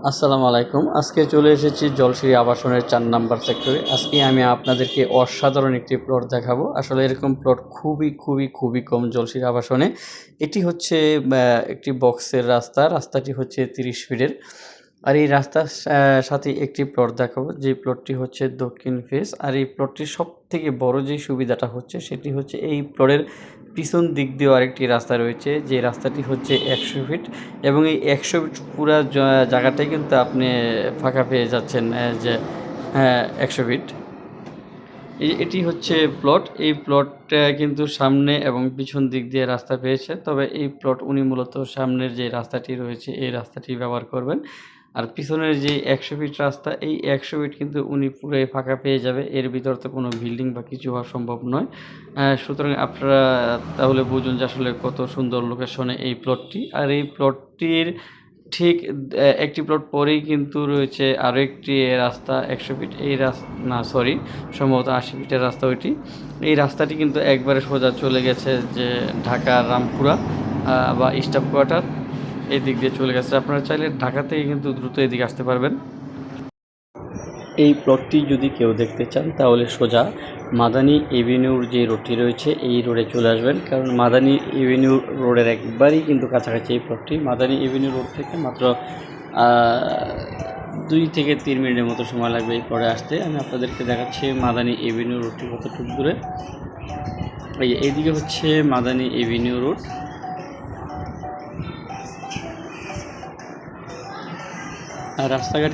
আসসালামু আলাইকুম। আজকে চলে এসেছি জলসিরি আবাসনের ৪ নাম্বার সেক্টরে। আজকে আমি আপনাদেরকে অসাধারণ একটি প্লট দেখাবো। আসলে এরকম প্লট খুবই কম জলসিরি আবাসনে। এটি হচ্ছে একটি বক্সের রাস্তা। রাস্তাটি হচ্ছে ৩০ ফিটের। আর এই রাস্তার সাথে একটি প্লট দেখাবো। যে প্লটটি হচ্ছে দক্ষিণ ফেস। আর এই প্লটটির সবথেকে বড় যে সুবিধাটা হচ্ছে সেটি হচ্ছে এই প্লটের পিছন দিক দিয়েও আরেকটি রাস্তা রয়েছে। যে রাস্তাটি হচ্ছে ১০০ ফিট এবং এই ১০০ ফিট পুরা জায়গাটাই কিন্তু আপনি ফাঁকা পেয়ে যাচ্ছেন, যে ১০০ ফিট। এটি হচ্ছে প্লট। এই প্লটটা কিন্তু সামনে এবং পিছন দিক দিয়ে রাস্তা পেয়েছে। তবে এই প্লট উনি মূলত সামনের যে রাস্তাটি রয়েছে এই রাস্তাটি ব্যবহার করবেন। আর পিছনের যে ১০০ ফিট রাস্তা, এই ১০০ ফিট কিন্তু উনি পুরাই ফাঁকা পেয়ে যাবে। এর ভিতর তো কোনো বিল্ডিং বা কিছু হওয়া সম্ভব নয়। সুতরাং আপনারা তাহলে বুঝুন যে আসলে কত সুন্দর লোকেশনে এই প্লটটি। আর এই প্লটটির ঠিক একটি প্লট পরেই কিন্তু রয়েছে আরও একটি রাস্তা ১০০ ফিট। এই না সরি, সম্ভবত ৮০ ফিটের রাস্তা ওইটি। এই রাস্তাটি কিন্তু একবারে সোজা চলে গেছে যে ঢাকার রামপুরা বা স্টাফ কোয়ার্টার, এই দিক দিয়ে চলে গেছে। আপনারা চাইলে ঢাকা থেকে কিন্তু দ্রুত এদিকে আসতে পারবেন। এই প্লটটি যদি কেউ দেখতে চান তাহলে সোজা মাদানী এভিনিউর যে রোডটি রয়েছে এই রোডে চলে আসবেন, কারণ মাদানী এভিনিউ রোডের একবারই কিন্তু কাছাকাছি এই প্লটটি। মাদানী এভিনিউ রোড থেকে মাত্র ২ থেকে ৩ মিনিটের মতো সময় লাগবে এই পরে আসতে। আমি আপনাদেরকে দেখাচ্ছি মাদানী এভিনিউ রোডটি কতটুকু দূরে। এইদিকে হচ্ছে মাদানী এভিনিউ রোড। আর রাস্তাঘাট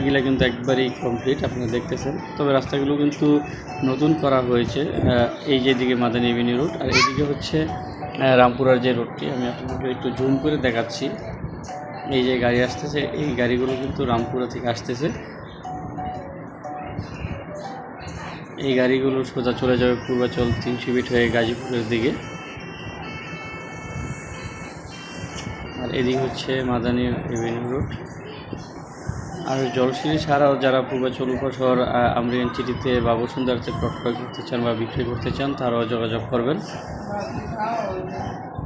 গুলা কিন্তু একবারেই কমপ্লিট, আপনারা দেখতেছেন। তবে রাস্তাগুলো কিন্তু নতুন করা হয়েছে। এই যেদিকে মাদানী এভিনিউ রোড, আর এইদিকে হচ্ছে রামপুরার যে রোডটি, আমি আপনাদেরকে একটু জুম করে দেখাচ্ছি। এই যে গাড়ি আসতেছে, এই গাড়িগুলো কিন্তু রামপুরা থেকে আসতেছে। এই গাড়িগুলো সোজা চলে যাবে পূর্বাচল ৩০০ ফিট হয়ে গাজীপুরের দিকে। আর এদিকে হচ্ছে মাদানী এভিনিউ রোড। আর জলসিরি ছাড়াও যারা পূর্বাচল উপশহর আমরিয়ান সিটিতে বা বসুন্ধরাতে প্লট ক্রয় করতে চান বা বিক্রি করতে চান তারাও যোগাযোগ করবেন।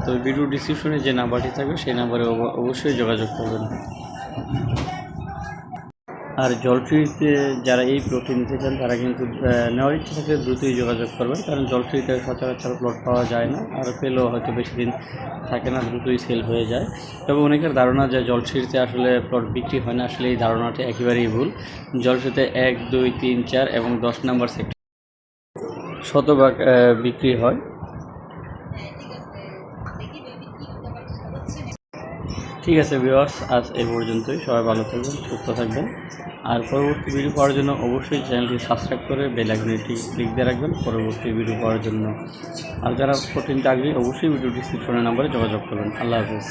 তো ভিডিও ডিসক্রিপশনে যে নাম্বারটি থাকবে সেই নাম্বারে অবশ্যই যোগাযোগ করবেন। আর জলসিরিতে যারা এই প্লটটি নিতে চান তারা কিন্তু নেওয়ার ইচ্ছা থাকলে দ্রুতই যোগাযোগ করবেন, কারণ জলসিরিতে সচরাচর প্লট পাওয়া যায় না, আর পেলেও হয়তো বেশি দিন থাকে না, দ্রুতই সেল হয়ে যায়। তবে অনেকের ধারণা যে জলসিরিতে আসলে প্লট বিক্রি হয় না, আসলে এই ধারণাটি একেবারেই ভুল। জলসিরিতে ১, ২, ৩, ৪ এবং ১০ নম্বর সেক্টর শতভাগ বিক্রি হয়। ঠিক আছে ভিউয়ার্স, আজ এই পর্যন্তই। সবাই ভালো থাকবেন, সুস্থ থাকবেন। আর পরবর্তী ভিডিও পাওয়ার জন্য অবশ্যই চ্যানেলটি সাবস্ক্রাইব করে বেল আইকনটি ক্লিক দিয়ে রাখবেন পরবর্তী ভিডিও পাওয়ার জন্য। আর যারা প্রতিদিন আগ্রহী অবশ্যই ভিডিও ডিসক্রিপশনের নাম্বারে যোগাযোগ করবেন। আল্লাহ হাফেজ।